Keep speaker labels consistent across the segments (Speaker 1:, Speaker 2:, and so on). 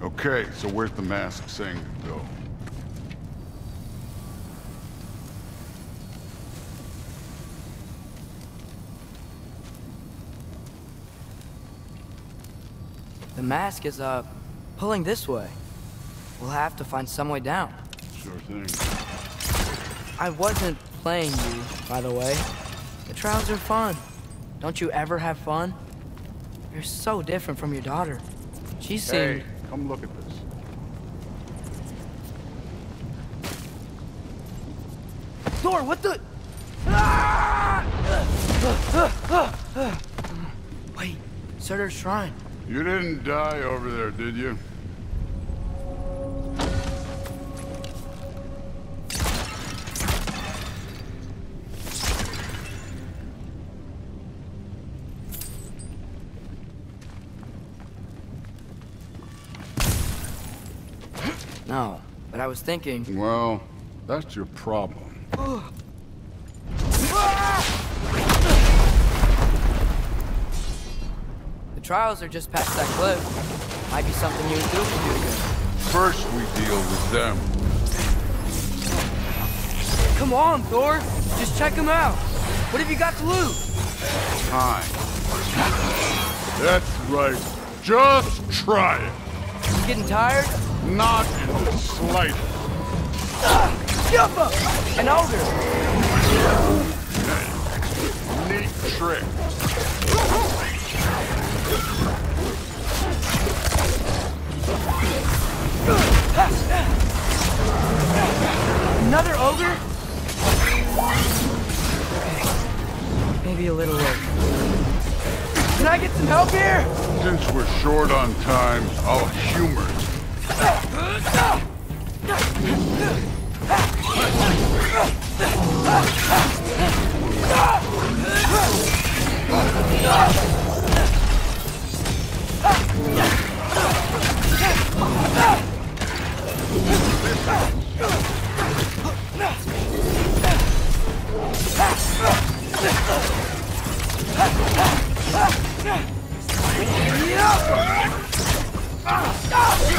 Speaker 1: Okay, so where's the mask saying to go?
Speaker 2: The mask is, pulling this way. We'll have to find some way down.
Speaker 1: Sure thing.
Speaker 2: I wasn't playing you, by the way. The trials are fun. Don't you ever have fun? You're so different from your daughter. She seemed...
Speaker 1: Hey, come look at this.
Speaker 2: Thor, what the... Wait, Surtur's shrine.
Speaker 1: You didn't die over there, did you?
Speaker 2: No, but I was thinking...
Speaker 1: Well, that's your problem.
Speaker 2: The trials are just past that cliff. Might be something you and Phil can do together.
Speaker 1: First we deal with them.
Speaker 2: Come on, Thor! Just check them out! What have you got to lose?
Speaker 1: Time. That's right. Just try it.
Speaker 2: You getting tired?
Speaker 1: Not in the slightest.
Speaker 2: Jump up! An ogre!
Speaker 1: Neat trick.
Speaker 2: Another ogre? Maybe a little late. Can I get some help here?
Speaker 1: Since we're short on time, I'll humor it.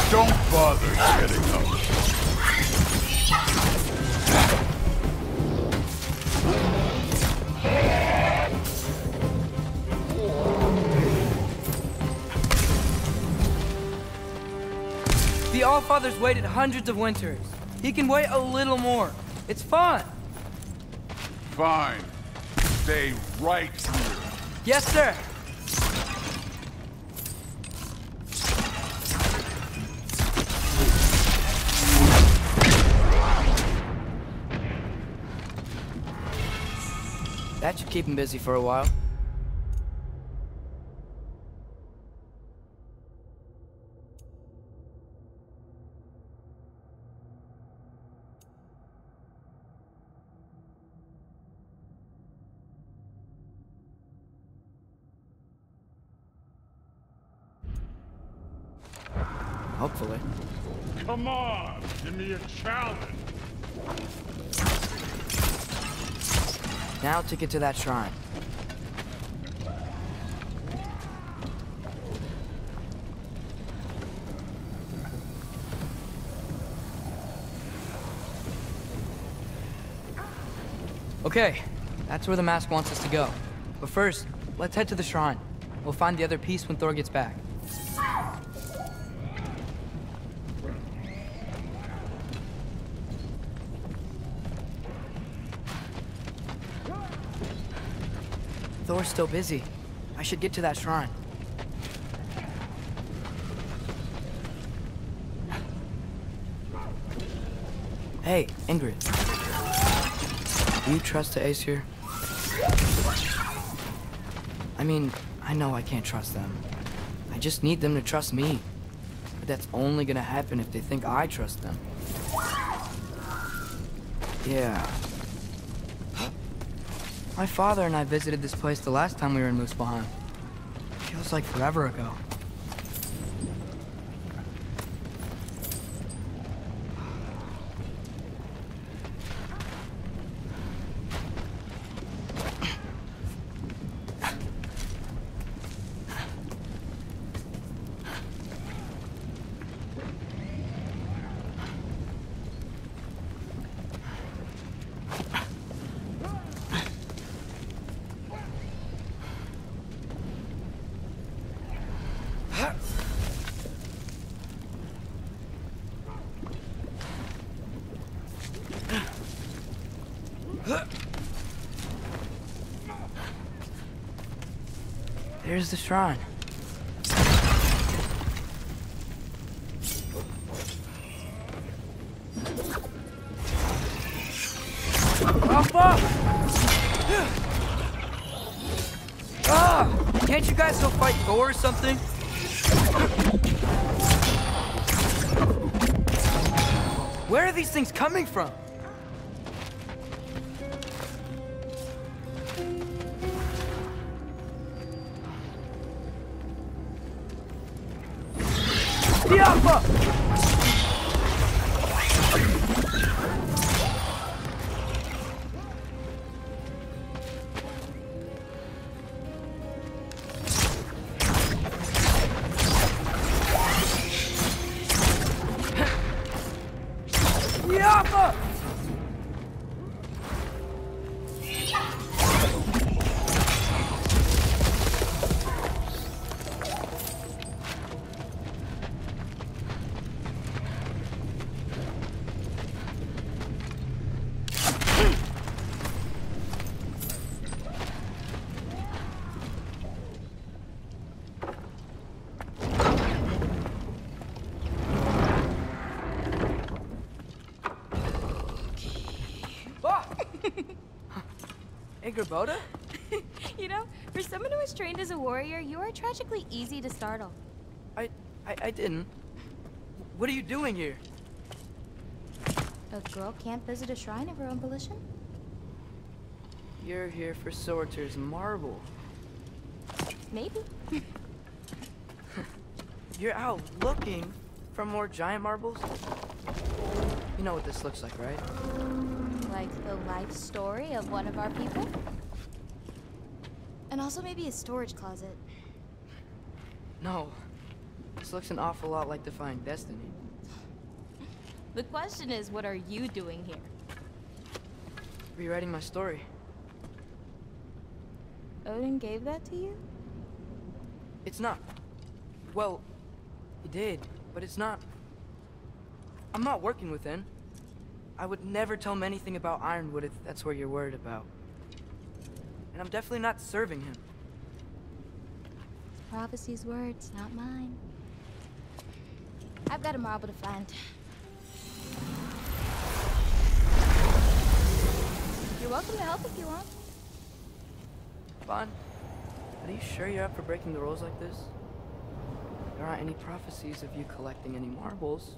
Speaker 1: Don't bother getting up.
Speaker 2: The Allfather's waited hundreds of winters. He can wait a little more. It's fun.
Speaker 1: Fine. Stay right here.
Speaker 2: Yes, sir. That should keep him busy for a while. Hopefully.
Speaker 1: Come on, give me a challenge.
Speaker 2: Now to get to that shrine. Okay, that's where the mask wants us to go. But first, let's head to the shrine. We'll find the other piece when Thor gets back. Thor's still busy. I should get to that shrine. Hey, Ingrid. Do you trust the Aesir? I mean, I know I can't trust them. I just need them to trust me. But that's only gonna happen if they think I trust them. Yeah. My father and I visited this place the last time we were in Muspelheim. Feels like forever ago. There's the shrine. Can't you guys go fight Thor or something? Where are these things coming from? Diablo! Iigrata?
Speaker 3: You know, for someone who is trained as a warrior, you are tragically easy to startle.
Speaker 2: I didn't. What are you doing here?
Speaker 3: A girl can't visit a shrine of her own volition?
Speaker 2: You're here for Sorter's marble.
Speaker 3: Maybe.
Speaker 2: You're out looking for more giant marbles? You know what this looks like, right?
Speaker 3: Like the life story of one of our people? And also maybe a storage closet.
Speaker 2: No. This looks an awful lot like Defying Destiny.
Speaker 3: The question is, what are you doing here?
Speaker 2: Rewriting my story.
Speaker 3: Odin gave that to you?
Speaker 2: It's not. Well, he did, but it's not. I'm not working with him. I would never tell him anything about Ironwood if that's what you're worried about. And I'm definitely not serving him.
Speaker 3: Prophecy's words, not mine. I've got a marble to find. You're welcome to help if you want.
Speaker 2: Fine. Are you sure you're up for breaking the rules like this? There aren't any prophecies of you collecting any marbles.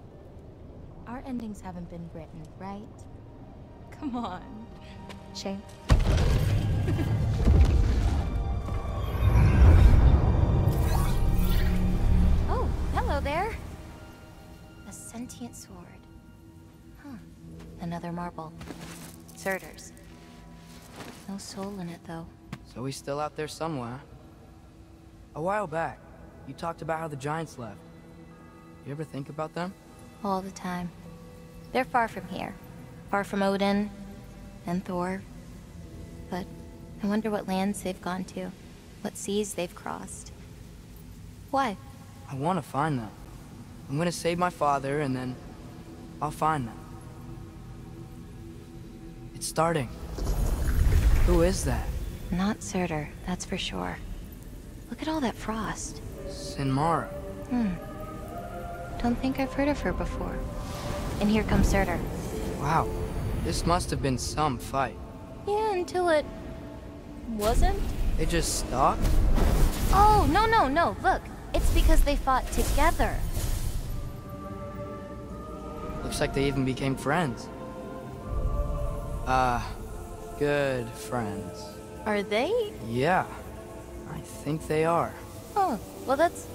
Speaker 3: Our endings haven't been written, right? Come on. Shame. Oh, hello there. A sentient sword. Huh. Another marble. Surtur's. No soul in it, though.
Speaker 2: So he's still out there somewhere. A while back, you talked about how the giants left. You ever think about them?
Speaker 3: All the time. They're far from here. Far from Odin and Thor. But I wonder what lands they've gone to. What seas they've crossed. Why?
Speaker 2: I want to find them. I'm gonna save my father, and then I'll find them. It's starting. Who is that?
Speaker 3: Not Surtur, that's for sure. Look at all that frost.
Speaker 2: Sinmara.
Speaker 3: Don't think I've heard of her before. And here comes Surtur.
Speaker 2: Wow. This must have been some fight.
Speaker 3: Yeah, until it... wasn't?
Speaker 2: They just stopped?
Speaker 3: Oh, no. Look, it's because they fought together.
Speaker 2: Looks like they even became friends. Good friends.
Speaker 3: Are they?
Speaker 2: Yeah, I think they are.
Speaker 3: Oh, well that's...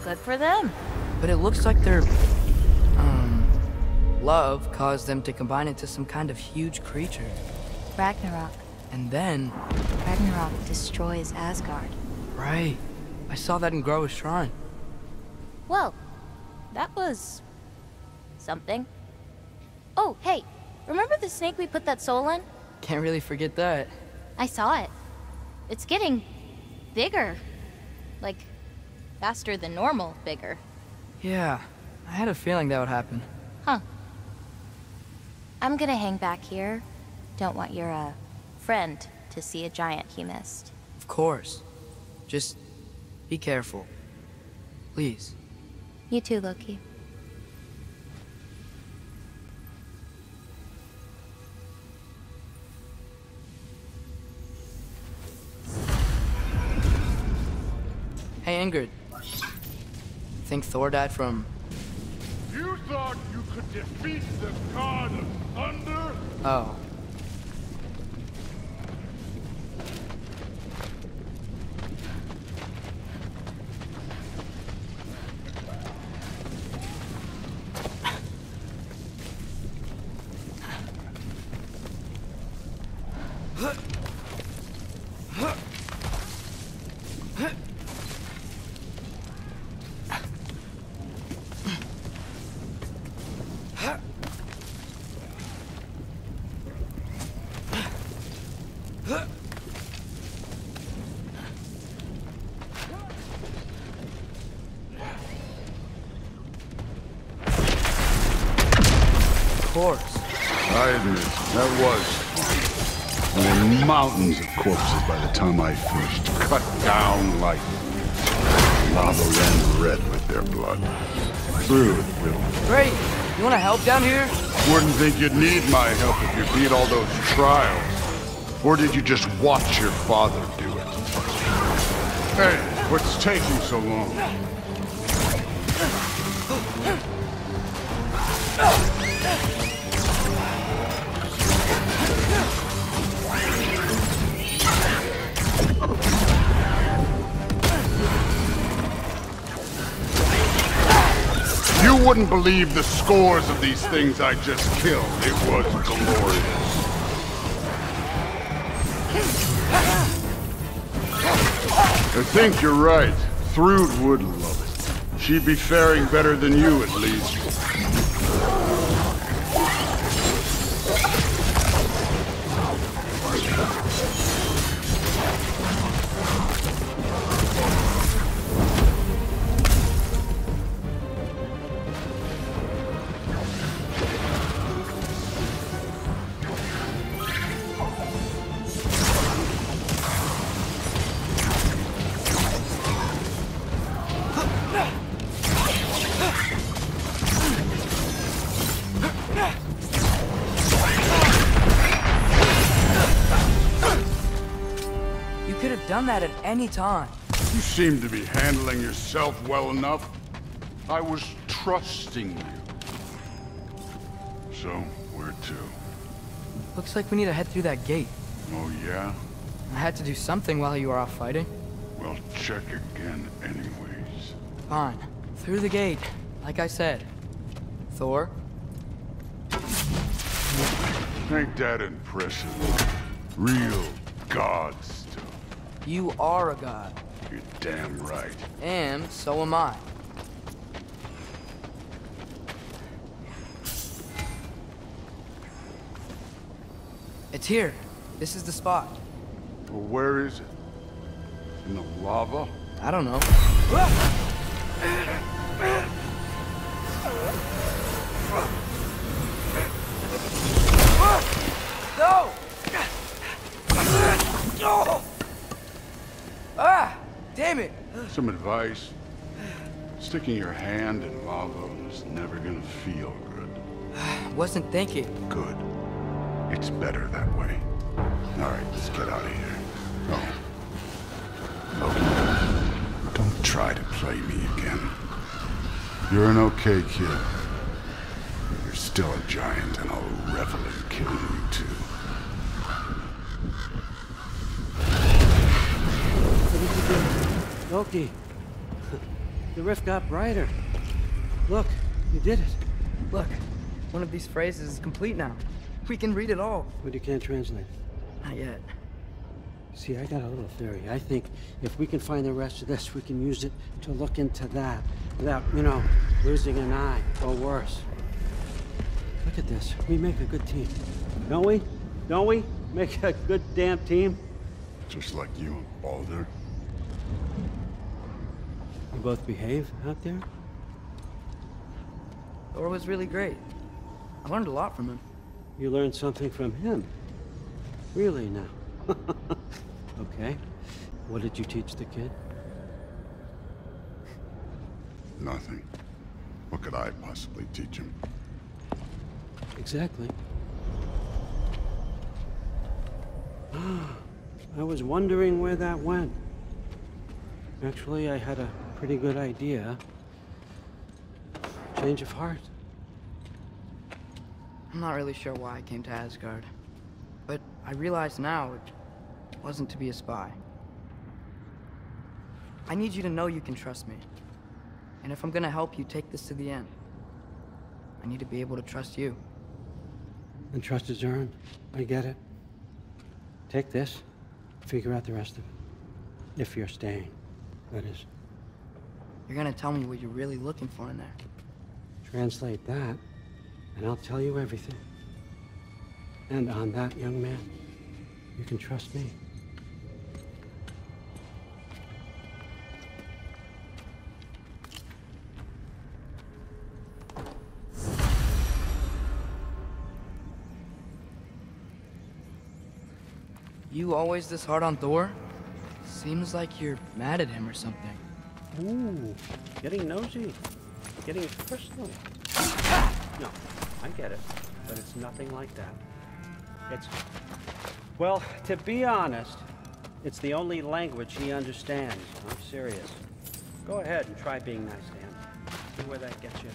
Speaker 3: good for them.
Speaker 2: But it looks like their, love caused them to combine into some kind of huge creature.
Speaker 3: Ragnarok.
Speaker 2: And then...
Speaker 3: Ragnarok destroys Asgard.
Speaker 2: Right. I saw that in Groa's shrine.
Speaker 3: Well, that was... something. Oh, hey, remember the snake we put that soul in?
Speaker 2: Can't really forget that.
Speaker 3: I saw it. It's getting... bigger. Like, faster than normal bigger.
Speaker 2: Yeah, I had a feeling that would happen.
Speaker 3: Huh. I'm gonna hang back here Don't want your, friend to see a giant he missed.
Speaker 2: Of course. Just be careful. Please.
Speaker 3: You too, Loki.
Speaker 2: Hey, Ingrid. Think Thor died from...
Speaker 1: You thought you could defeat the god of thunder?
Speaker 2: Oh. Of course.
Speaker 1: I admit, that was fun. There were mountains of corpses by the time I finished, cut down like lava ran red with their blood. Through it, Will.
Speaker 2: Great. You want to help down here?
Speaker 1: Wouldn't think you'd need my help if you beat all those trials. Or did you just watch your father do it? Hey, what's taking so long? You wouldn't believe the scores of these things I just killed. It was glorious. I think you're right. Thrud would love it. She'd be faring better than you, at least.
Speaker 2: Done that at any time.
Speaker 1: You seem to be handling yourself well enough. I was trusting you. So, where to?
Speaker 2: Looks like we need to head through that gate.
Speaker 1: Oh, yeah?
Speaker 2: I had to do something while you were off fighting.
Speaker 1: Well, check again anyways.
Speaker 2: Fine. Through the gate, like I said. Thor?
Speaker 1: Ain't that impressive? Real god stuff.
Speaker 2: You are a god.
Speaker 1: You're damn right.
Speaker 2: And so am I. It's here. This is the spot.
Speaker 1: Well, where is it? In the lava?
Speaker 2: I don't know. No! Ah! Damn it!
Speaker 1: Some advice. Sticking your hand in lava is never gonna feel good.
Speaker 2: Wasn't thinking.
Speaker 1: Good. It's better that way. Alright, let's get out of here. Oh. Loki, don't try to play me again. You're an okay kid. You're still a giant, and I'll revel in killing you too.
Speaker 4: Loki, the rift got brighter. Look, you did it.
Speaker 2: Look, one of these phrases is complete now. We can read it all.
Speaker 4: But you can't translate it.
Speaker 2: Not yet.
Speaker 4: See, I got a little theory. I think if we can find the rest of this, we can use it to look into that without, you know, losing an eye or worse. Look at this. We make a good team. Don't we? Don't we? Make a good damn team?
Speaker 1: Just like you and Baldur.
Speaker 4: You both behave out there?
Speaker 2: Thor was really great. I learned a lot from him.
Speaker 4: You learned something from him. Really now? Okay. What did you teach the kid?
Speaker 1: Nothing. What could I possibly teach him?
Speaker 4: Exactly. I was wondering where that went. Actually, I had a pretty good idea. Change of heart.
Speaker 2: I'm not really sure why I came to Asgard, but I realize now it wasn't to be a spy. I need you to know you can trust me. And if I'm gonna help you take this to the end, I need to be able to trust you.
Speaker 4: And trust is earned. I get it. Take this, figure out the rest of it. If you're staying, that is.
Speaker 2: You're gonna tell me what you're really looking for in there.
Speaker 4: Translate that, and I'll tell you everything. And on that, young man, you can trust me.
Speaker 2: You always this hard on Thor? Seems like you're mad at him or something.
Speaker 4: Ooh, getting nosy, getting personal. No, I get it, but it's nothing like that. It's, well, to be honest, it's the only language he understands. I'm serious. Go ahead and try being nice to him. See where that gets you.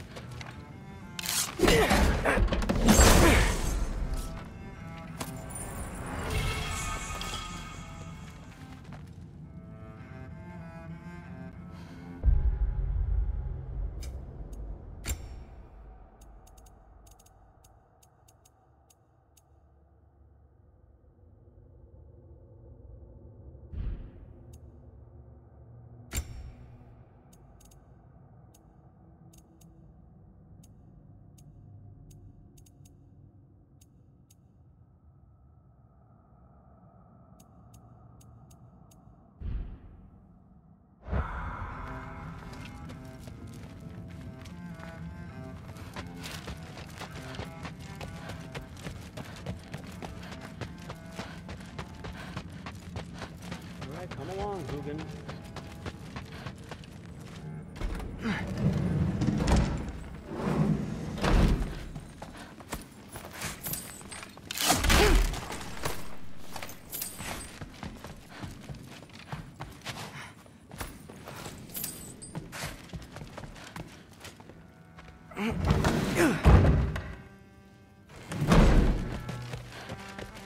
Speaker 4: Come along, Hugin.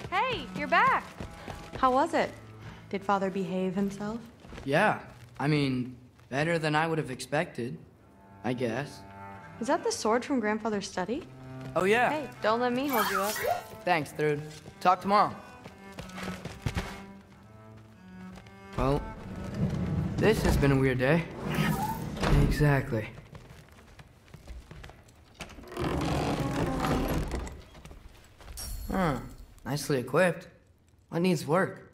Speaker 5: Hey, you're back. How was it? Did Father behave himself?
Speaker 2: Yeah, I mean, better than I would have expected, I guess.
Speaker 5: Is that the sword from Grandfather's study?
Speaker 2: Oh yeah.
Speaker 5: Hey, don't let me hold you up.
Speaker 2: Thanks, Thrud. Talk tomorrow. Well, this has been a weird day. Exactly. Huh. Nicely equipped. What needs work?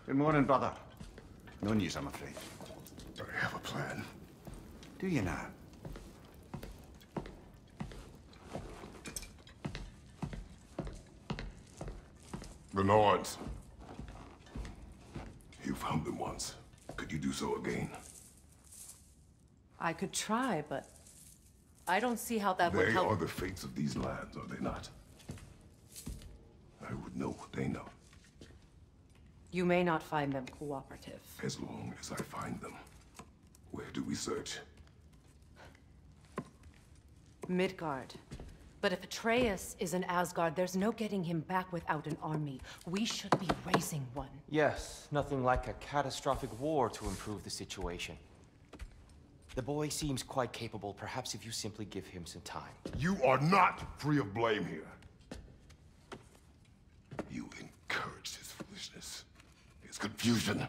Speaker 6: Good morning, brother. No news, I'm afraid.
Speaker 1: I have a plan.
Speaker 6: Do you now?
Speaker 1: The Nords. You found them once. Could you do so again?
Speaker 7: I could try, but I don't see how that would
Speaker 1: They
Speaker 7: help.
Speaker 1: are the fates of these lands, are they not? I would know what they know,
Speaker 7: You may not find them cooperative.
Speaker 1: as long as I find them. Where do we search?
Speaker 7: Midgard. But if Atreus is in Asgard, there's no getting him back without an army. We should be raising one.
Speaker 8: Yes, nothing like a catastrophic war to improve the situation. The boy seems quite capable. Perhaps if you simply give him some time.
Speaker 1: You are not free of blame here. You encouraged his foolishness, his confusion.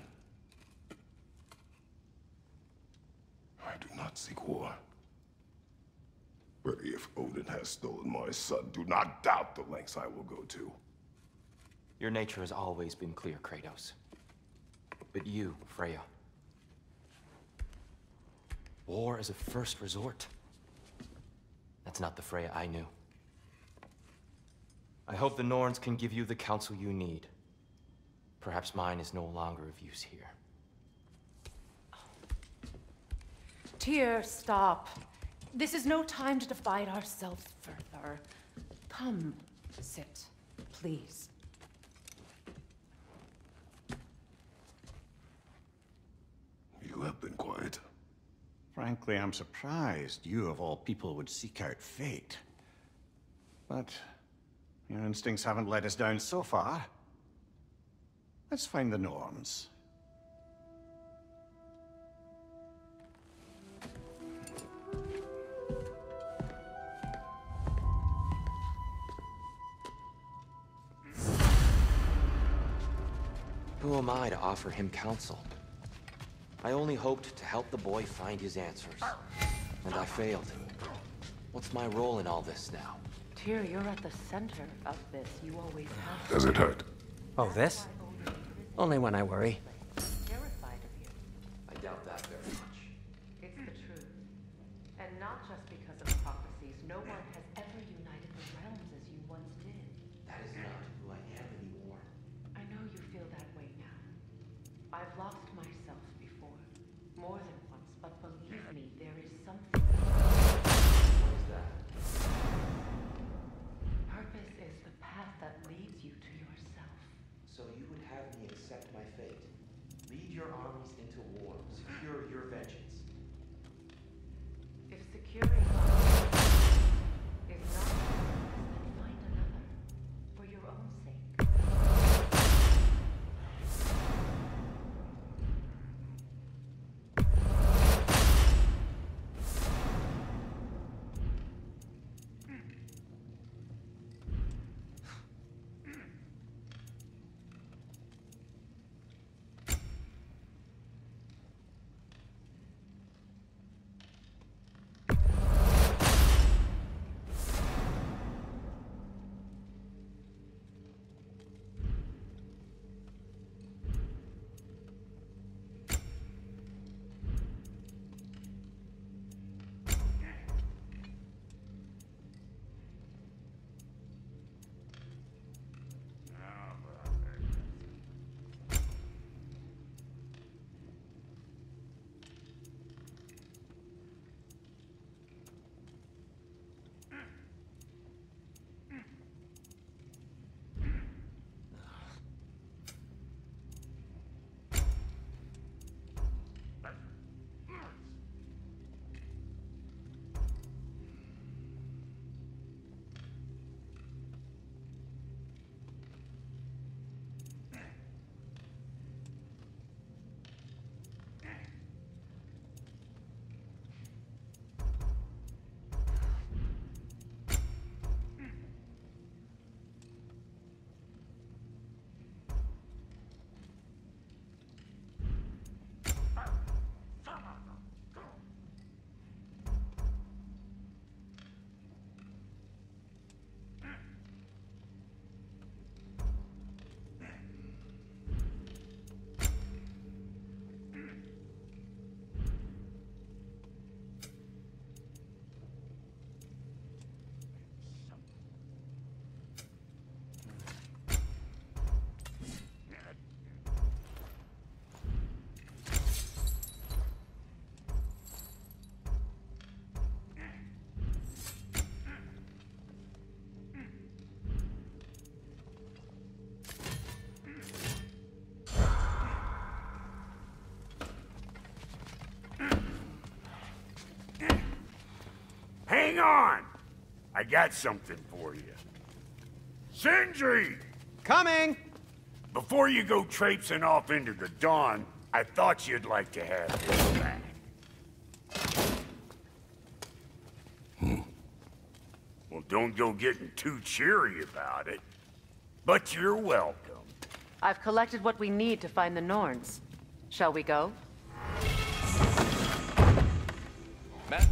Speaker 1: I do not seek war. But if Odin has stolen my son, do not doubt the lengths I will go to.
Speaker 8: Your nature has always been clear, Kratos. But you, Freya. War as a first resort. That's not the Freya I knew. I hope the Norns can give you the counsel you need. Perhaps mine is no longer of use here.
Speaker 7: Tyr, stop. This is no time to divide ourselves further. Come, sit, please.
Speaker 1: You have been quiet.
Speaker 6: Frankly, I'm surprised you, of all people, would seek out fate. But your instincts haven't let us down so far. Let's find the Norns.
Speaker 8: Who am I to offer him counsel? I only hoped to help the boy find his answers. And I failed. What's my role in all this now?
Speaker 7: Tyr, you're at the center of this. You always have.
Speaker 1: Does it hurt?
Speaker 4: Oh, this? Only when I worry.
Speaker 7: Terrified of you.
Speaker 8: I doubt that very much.
Speaker 7: It's the truth. And not just because of prophecies. No one has ever united the realms as you once did.
Speaker 8: That is not who I am anymore.
Speaker 7: I know you feel that way now. I've lost myself before. More than once, but believe me, there is something.
Speaker 8: What is that?
Speaker 7: Purpose is the path that leads you to yourself.
Speaker 8: So you would have me accept my fate. Lead your armies into war. Secure your vengeance.
Speaker 7: If securing one is not yours, then find another. For your own sake.
Speaker 9: Hang on! I got something for you. Sindri!
Speaker 10: Coming!
Speaker 9: Before you go traipsing off into the dawn, I thought you'd like to have this back. Well, don't go getting too cheery about it. But you're welcome.
Speaker 7: I've collected what we need to find the Norns. Shall we go?
Speaker 10: Matt?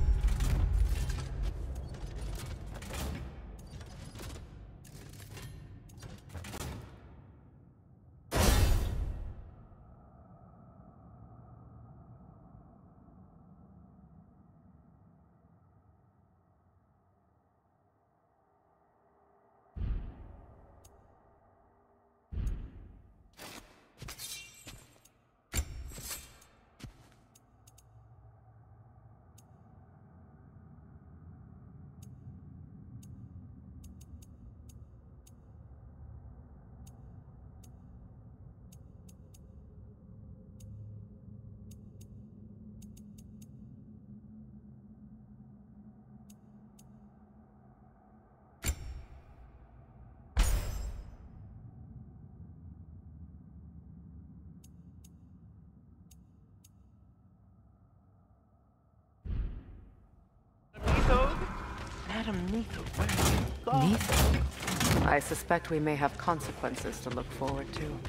Speaker 7: I suspect we may have consequences to look forward to.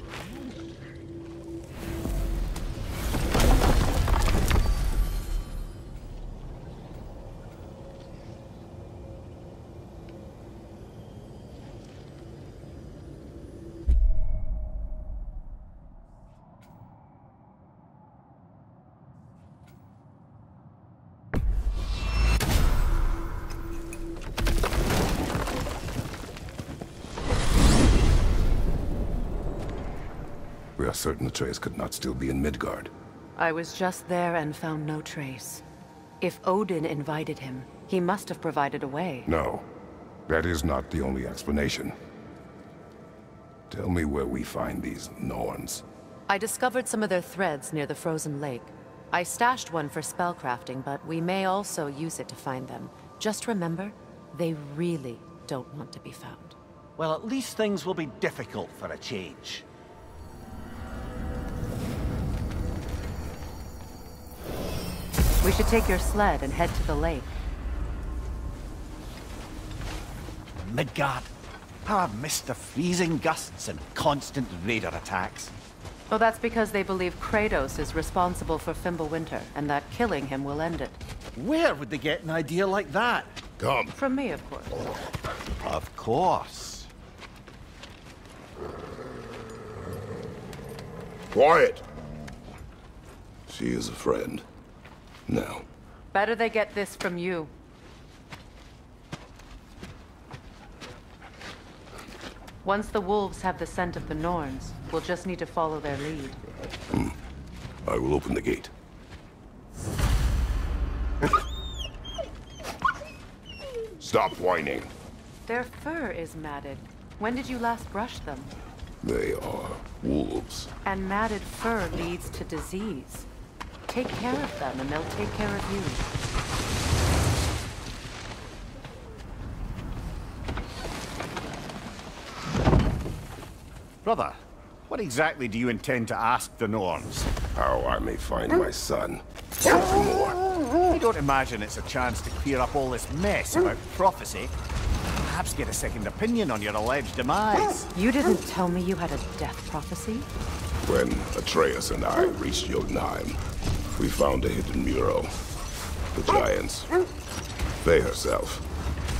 Speaker 1: We are certain the trace could not still be in Midgard.
Speaker 7: I was just there and found no trace. If Odin invited him, he must have provided a way.
Speaker 1: No, that is not the only explanation. Tell me where we find these Norns.
Speaker 7: I discovered some of their threads near the frozen lake. I stashed one for spellcrafting, but we may also use it to find them. Just remember, they really don't want to be found.
Speaker 10: Well, at least things will be difficult for a change.
Speaker 7: We should take your sled and head to the lake.
Speaker 10: Midgard. How I've missed the freezing gusts and constant raider attacks.
Speaker 7: Well, that's because they believe Kratos is responsible for Fimbulwinter, and that killing him will end it.
Speaker 10: Where would they get an idea like that?
Speaker 1: Come.
Speaker 7: From me, of course.
Speaker 10: Of course.
Speaker 1: Quiet! She is a friend. Now.
Speaker 7: Better they get this from you. Once the wolves have the scent of the Norns, we'll just need to follow their lead.
Speaker 1: I will open the gate. Stop whining.
Speaker 7: Their fur is matted. When did you last brush them?
Speaker 1: They are wolves.
Speaker 7: And matted fur leads to disease. Take care of them, and they'll take care of you.
Speaker 6: Brother, what exactly do you intend to ask the Norns?
Speaker 1: How I may find my son. Nothing more.
Speaker 6: I don't imagine it's a chance to clear up all this mess about prophecy. Perhaps get a second opinion on your alleged demise.
Speaker 7: You didn't tell me you had a death prophecy?
Speaker 1: When Atreus and I reached Jotunheim, we found a hidden mural. The giants, they herself,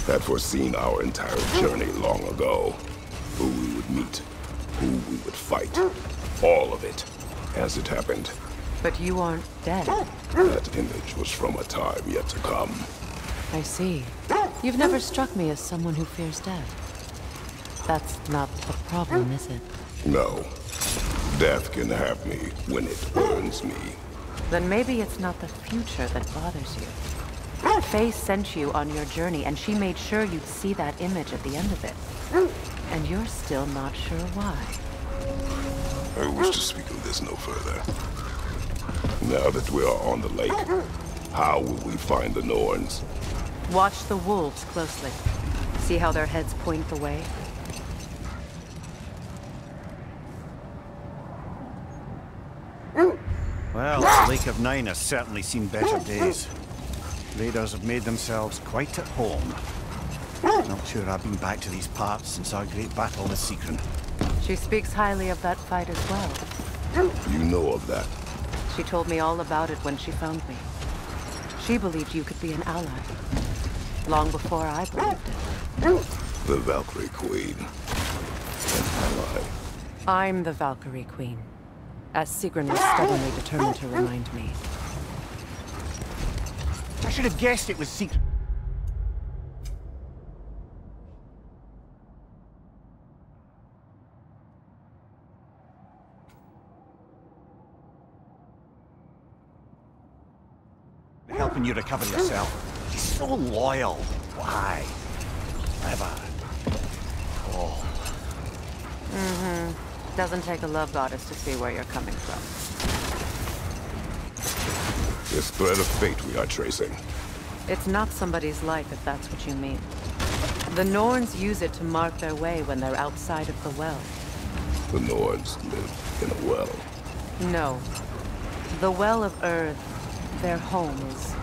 Speaker 1: had foreseen our entire journey long ago. Who we would meet, who we would fight, all of it, as it happened.
Speaker 7: But you aren't dead.
Speaker 1: That image was from a time yet to come.
Speaker 7: I see. You've never struck me as someone who fears death. That's not the problem, is it?
Speaker 1: No. Death can have me when it earns me.
Speaker 7: Then maybe it's not the future that bothers you. Faye sent you on your journey, and she made sure you'd see that image at the end of it. And you're still not sure why.
Speaker 1: I wish to speak of this no further. Now that we are on the lake, how will we find the Norns?
Speaker 7: Watch the wolves closely. See how their heads point the way?
Speaker 6: Well, the Lake of Nine has certainly seen better days. Raiders have made themselves quite at home. Not sure I've been back to these parts since our great battle with Seekron.
Speaker 7: She speaks highly of that fight as well.
Speaker 1: You know of that?
Speaker 7: She told me all about it when she found me. She believed you could be an ally. Long before I believed it.
Speaker 1: The Valkyrie Queen. An ally.
Speaker 7: I'm the Valkyrie Queen, as Sigrun was stubbornly determined to remind me.
Speaker 10: I should have guessed it was Seekron. Helping you recover yourself. He's so loyal. Why? Clever. Oh.
Speaker 7: Doesn't take a love goddess to see where you're coming from.
Speaker 1: This thread of fate we are tracing.
Speaker 7: It's not somebody's life, if that's what you mean. The Norns use it to mark their way when they're outside of the well.
Speaker 1: The Norns live in a well.
Speaker 7: No. The Well of Earth, their home, is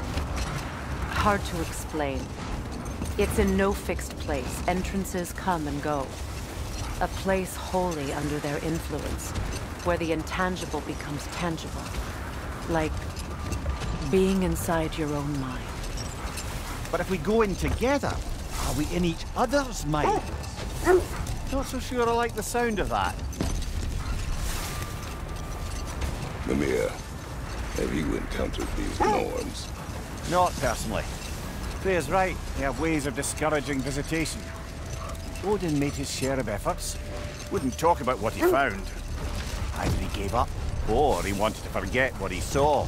Speaker 7: hard to explain. It's in no fixed place. Entrances come and go. A place wholly under their influence, where the intangible becomes tangible. Like being inside your own mind.
Speaker 10: But if we go in together, are we in each other's minds? Not so sure I like the sound of that.
Speaker 1: Mimir, have you encountered these Norns?
Speaker 10: Not personally. Freya's right. They have ways of discouraging visitation. Odin made his share of efforts. Wouldn't talk about what he found. Either he gave up, or he wanted to forget what he saw.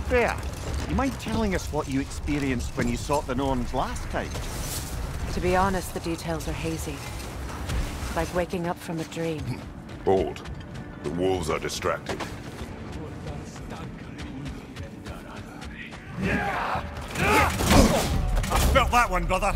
Speaker 10: Freya, you mind telling us what you experienced when you sought the Norns last time?
Speaker 7: To be honest, the details are hazy. Like waking up from a dream.
Speaker 1: Hold. The wolves are distracted.
Speaker 10: I felt that one, brother.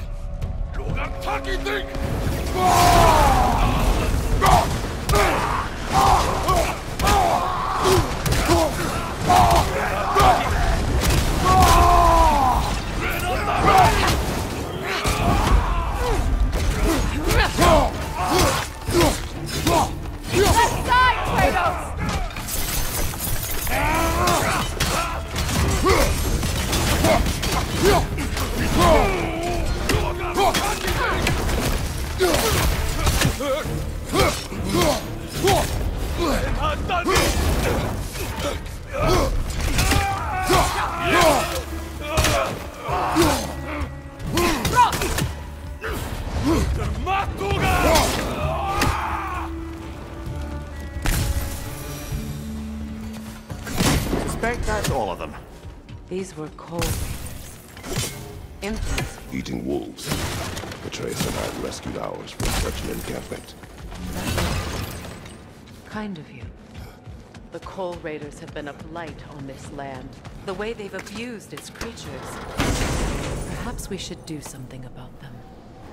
Speaker 10: Suspect that's all of them.
Speaker 7: These were cold raiders. Infants.
Speaker 1: Eating wolves. Atreus and I rescued ours from such an encampment.
Speaker 7: Kind of you. The Coal Raiders have been a blight on this land. The way they've abused its creatures. Perhaps we should do something about them.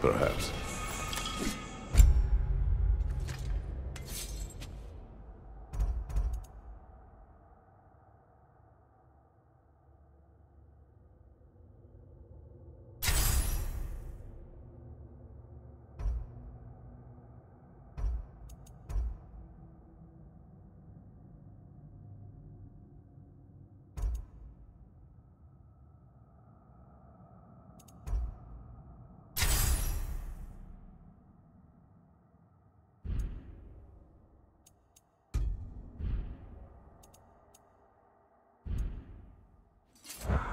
Speaker 1: Perhaps.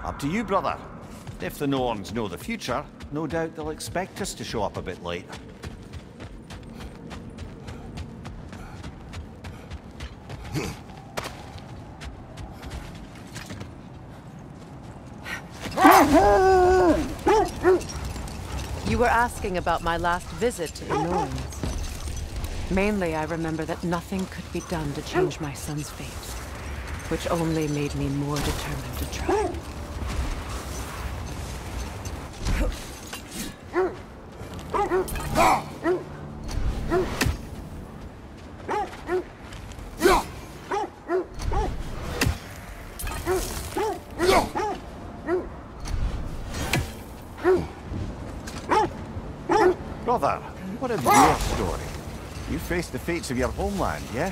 Speaker 10: Up to you, brother. If the Norns know the future, no doubt they'll expect us to show up a bit late.
Speaker 7: You were asking about my last visit to the Norns. Mainly, I remember that nothing could be done to change my son's fate, which only made me more determined to try.
Speaker 10: Brother, what a weird story. You faced the fates of your homeland, yeah?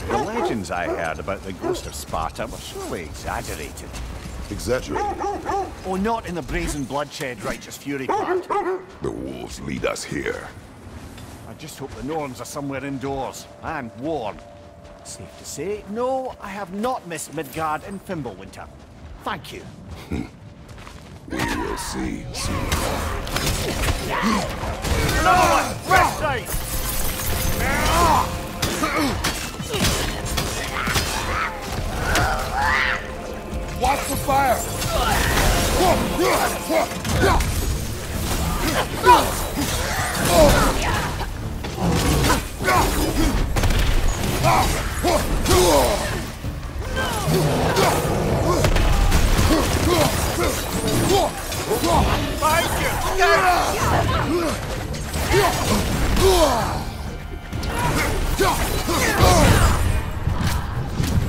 Speaker 10: The legends I heard about the ghost of Sparta were surely exaggerated.
Speaker 1: Exaggerated?
Speaker 10: Oh, not in the brazen bloodshed righteous fury part.
Speaker 1: The wolves lead us here.
Speaker 10: I just hope the Norns are somewhere indoors, and warm. Safe to say, no, I have not missed Midgard and Fimbulwinter. Thank you.
Speaker 1: We will see soon.
Speaker 10: No! Rest right!
Speaker 1: Watch the fire!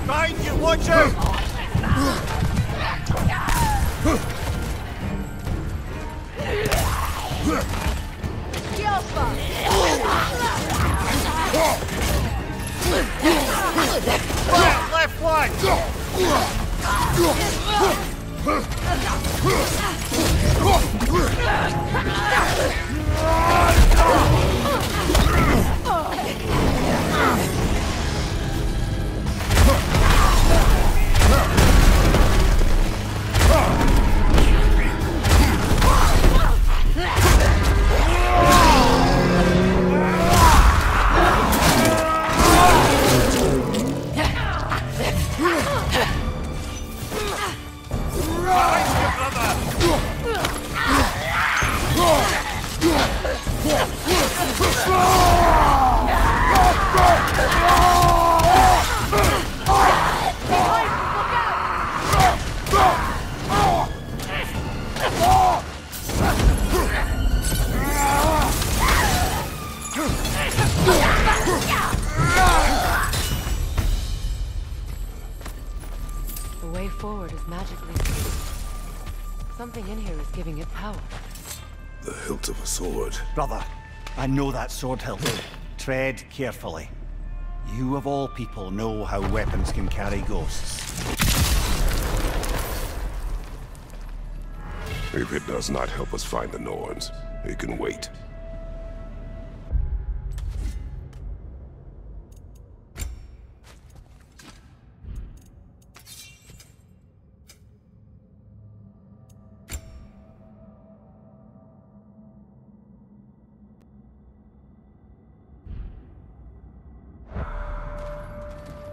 Speaker 10: Behind you, watch out! Left flank!
Speaker 7: The way forward is magically sealed. Something in here is giving it power.
Speaker 1: The hilt of a sword.
Speaker 10: Brother, I know that sword hilt. Tread carefully. You of all people know how weapons can carry ghosts.
Speaker 1: If it does not help us find the Norns, it can wait.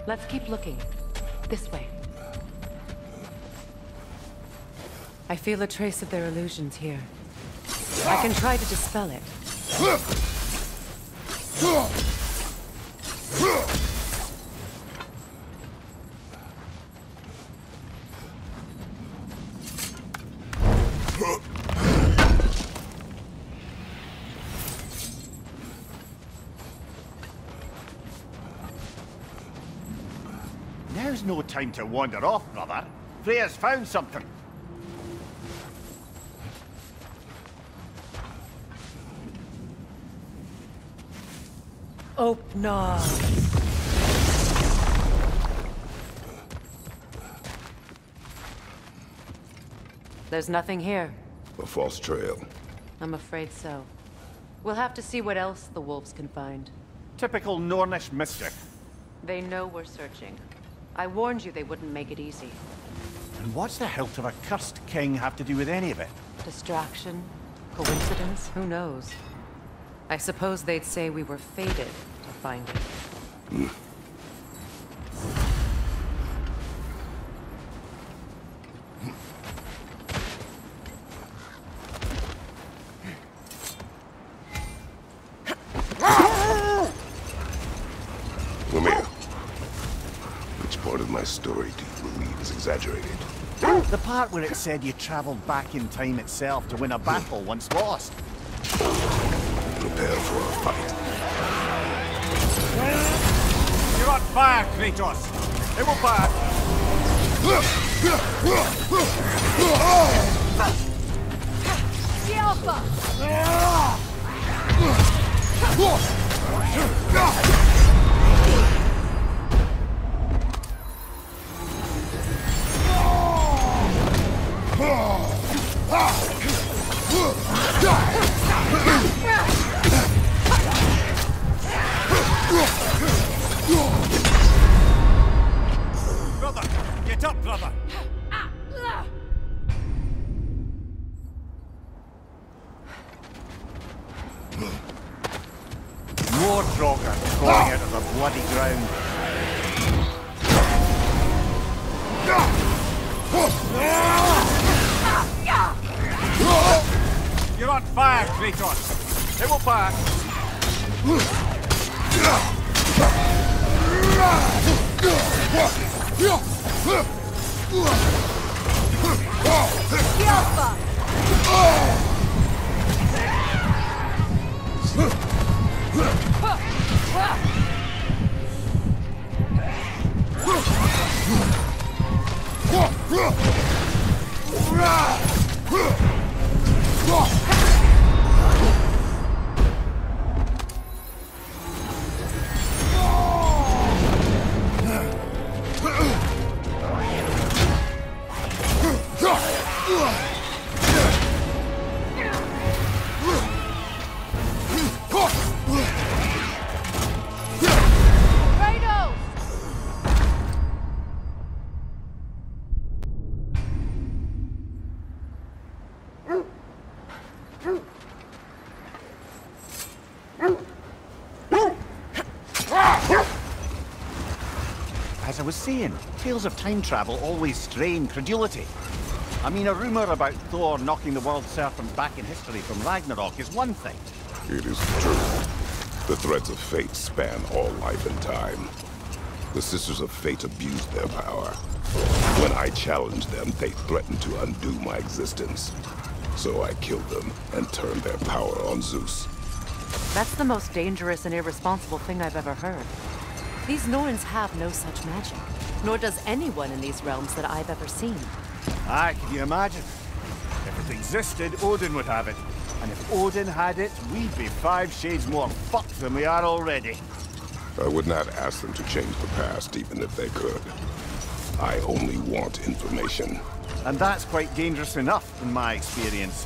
Speaker 7: Let's keep looking. This way. I feel a trace of their illusions here. I can try to dispel it.
Speaker 10: Now's no time to wander off, brother. Freya's found something.
Speaker 7: Open up. There's nothing here.
Speaker 1: A false trail.
Speaker 7: I'm afraid so. We'll have to see what else the wolves can find.
Speaker 10: Typical Nornish mischief.
Speaker 7: They know we're searching. I warned you they wouldn't make it easy.
Speaker 10: And what's the hilt of a cursed king have to do with any of it?
Speaker 7: Distraction? Coincidence? Who knows? I suppose they'd say we were fated to find it.
Speaker 1: my story do you believe is exaggerated?
Speaker 10: The part where it said you travelled back in time itself to win a battle once lost.
Speaker 1: Prepare for a fight.
Speaker 10: You're on fire, Kratos! It will back!
Speaker 5: The Alpha!
Speaker 10: Brother! Get up, brother! More Draugr crawling out of the bloody ground. You're on fire, Kratos! It will pass!
Speaker 5: The Alpha!
Speaker 10: As I was saying, tales of time travel always strain credulity. I mean, a rumour about Thor knocking the world serpent back in history from Ragnarok is one thing.
Speaker 1: It is true. The threads of fate span all life and time. The Sisters of Fate abused their power. When I challenged them, they threatened to undo my existence. So I killed them and turned their power on Zeus.
Speaker 7: That's the most dangerous and irresponsible thing I've ever heard. These Norns have no such magic, nor does anyone in these realms that I've ever seen.
Speaker 10: Aye, can you imagine? If it existed, Odin would have it. And if Odin had it, we'd be 5 shades more fucked than we are already.
Speaker 1: I would not ask them to change the past, even if they could. I only want information.
Speaker 10: And that's quite dangerous enough, in my experience.